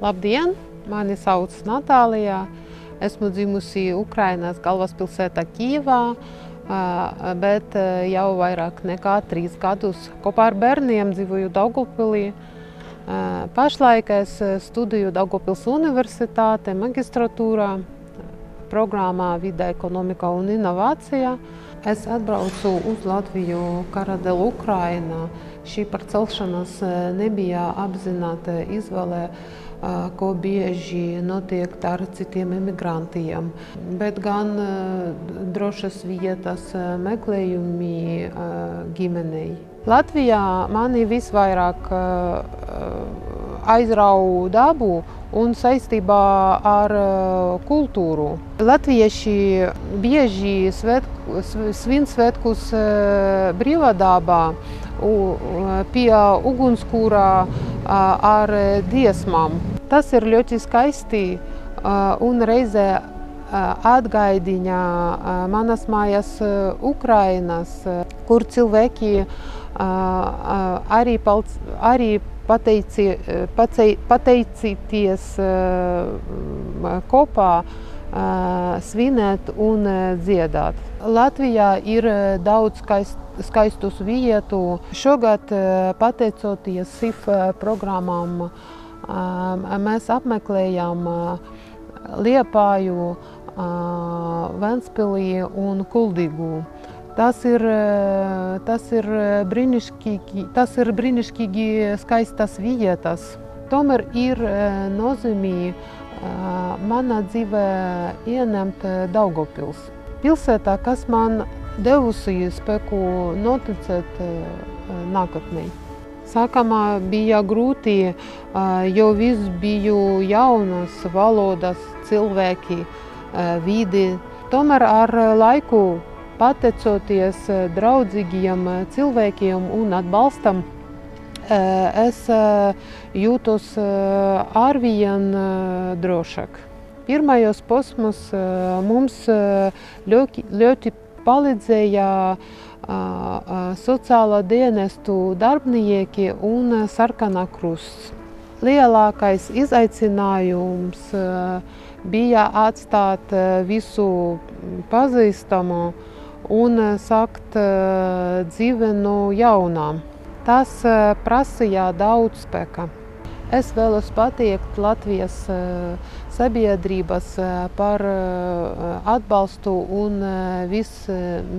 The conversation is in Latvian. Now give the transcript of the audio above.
Labdien! Mani sauc Natālija. Esmu dzimusi Ukrainas galvaspilsētā Kijevā, bet jau vairāk nekā 3 gadus kopā ar bērniem dzīvoju Daugavpilī. Pašlaik es studēju Daugavpils universitātē magistratūrā programmā Vide, ekonomika un inovācija. Es atbraucu uz Latviju kara dēļ Ukrainā. Šī pārcelšanās nebija apzināta izvēle, ko bieži notiek ar citiem emigrantiem, bet gan drošas vietas meklējumi ģimenei. Latvijā mani visvairāk aizrauja dabu un saistībā ar kultūru. Latvieši bieži svin svētkus brīvā dabā, pie ugunskura ar dziesmām. Tas ir ļoti skaisti un reizē atgādina manas mājas Ukrainas, kur cilvēki arī pateicīties kopā, svinēt un dziedāt. Latvijā ir daudz skaistus vietu. Šogad, pateicoties SIF programmām, mēs apmeklējam Liepāju, Ventspili un Kuldīgu. Tas ir brīnišķīgi skaistas vietas. Tomēr ir nozīmīgi manā dzīvē ieņemt Daugavpils. Pilsētā, kas man devusi spēku noticēt nākotnē. Sākumā bija grūti, jo viss biju jaunas valodas, cilvēki, vidi. Tomēr ar laiku, pateicoties draudzīgiem cilvēkiem un atbalstam, es jūtos arvien drošāk. Pirmajos posmos mums ļoti palīdzēja sociālo dienestu darbinieki un Sarkanā krusts. Lielākais izaicinājums bija atstāt visu pazīstamo un sākt dzīvi no jauna. Tas prasīja daudz spēka. Es vēlos pateikt Latvijas sabiedrības par atbalstu un vismīlību.